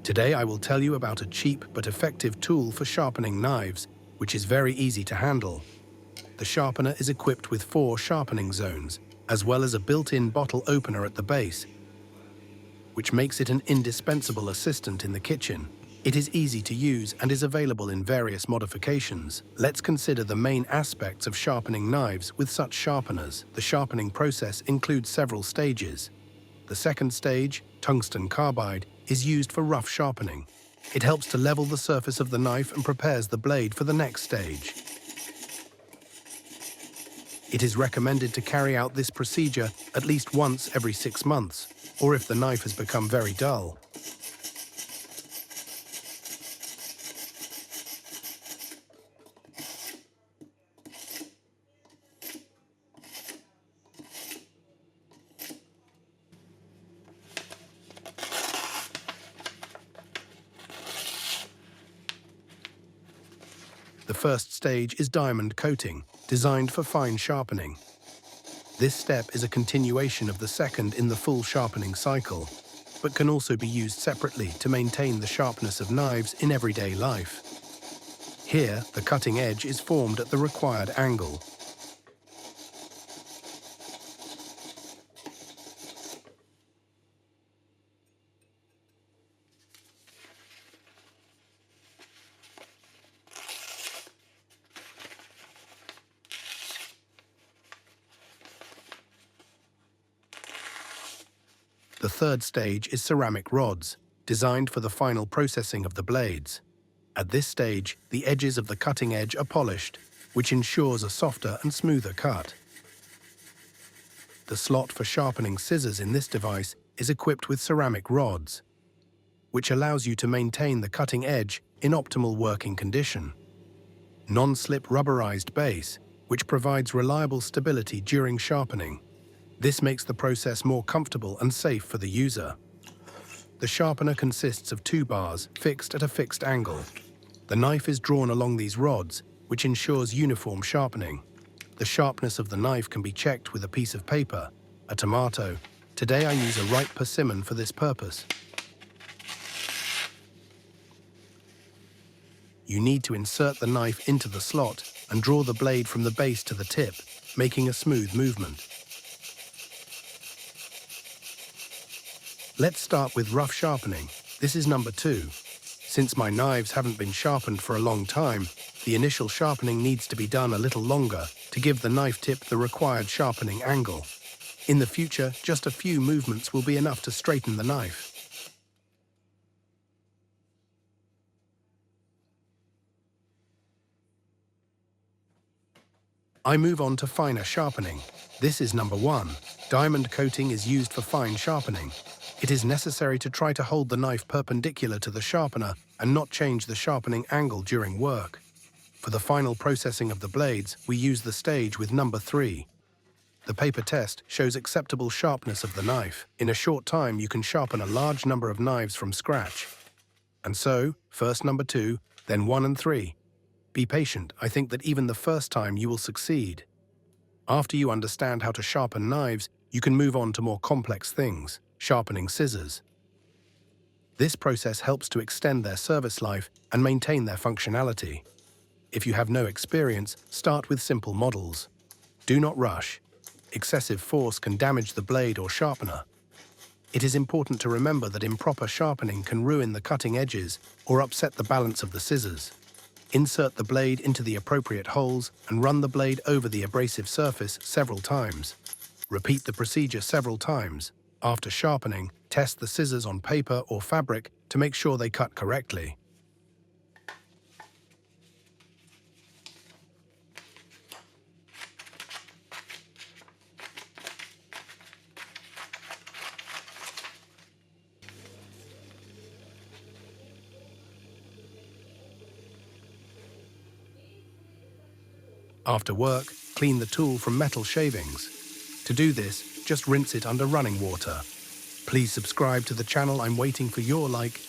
Today I will tell you about a cheap but effective tool for sharpening knives, which is very easy to handle. The sharpener is equipped with 4 sharpening zones, as well as a built-in bottle opener at the base, which makes it an indispensable assistant in the kitchen. It is easy to use and is available in various modifications. Let's consider the main aspects of sharpening knives with such sharpeners. The sharpening process includes several stages. The second stage, tungsten carbide, is used for rough sharpening. It helps to level the surface of the knife and prepares the blade for the next stage. It is recommended to carry out this procedure at least once every 6 months, or if the knife has become very dull. The first stage is diamond coating, designed for fine sharpening. This step is a continuation of the second in the full sharpening cycle, but can also be used separately to maintain the sharpness of knives in everyday life. Here, the cutting edge is formed at the required angle. The third stage is ceramic rods, designed for the final processing of the blades. At this stage, the edges of the cutting edge are polished, which ensures a softer and smoother cut. The slot for sharpening scissors in this device is equipped with ceramic rods, which allows you to maintain the cutting edge in optimal working condition. Non-slip rubberized base, which provides reliable stability during sharpening. This makes the process more comfortable and safe for the user. The sharpener consists of 2 bars fixed at a fixed angle. The knife is drawn along these rods, which ensures uniform sharpening. The sharpness of the knife can be checked with a piece of paper, a tomato. Today I use a ripe persimmon for this purpose. You need to insert the knife into the slot and draw the blade from the base to the tip, making a smooth movement. Let's start with rough sharpening. This is number 2. Since my knives haven't been sharpened for a long time, the initial sharpening needs to be done a little longer to give the knife tip the required sharpening angle. In the future, just a few movements will be enough to straighten the knife. I move on to finer sharpening. This is number 1. Diamond coating is used for fine sharpening. It is necessary to try to hold the knife perpendicular to the sharpener and not change the sharpening angle during work. For the final processing of the blades, we use the stage with number 3. The paper test shows acceptable sharpness of the knife. In a short time, you can sharpen a large number of knives from scratch. And so, first number 2, then 1 and 3. Be patient. I think that even the first time you will succeed. After you understand how to sharpen knives, you can move on to more complex things. Sharpening scissors. This process helps to extend their service life and maintain their functionality. If you have no experience, start with simple models. Do not rush. Excessive force can damage the blade or sharpener. It is important to remember that improper sharpening can ruin the cutting edges or upset the balance of the scissors. Insert the blade into the appropriate holes and run the blade over the abrasive surface several times. Repeat the procedure several times. After sharpening, test the scissors on paper or fabric to make sure they cut correctly. After work, clean the tool from metal shavings. To do this, just rinse it under running water. Please subscribe to the channel. I'm waiting for your like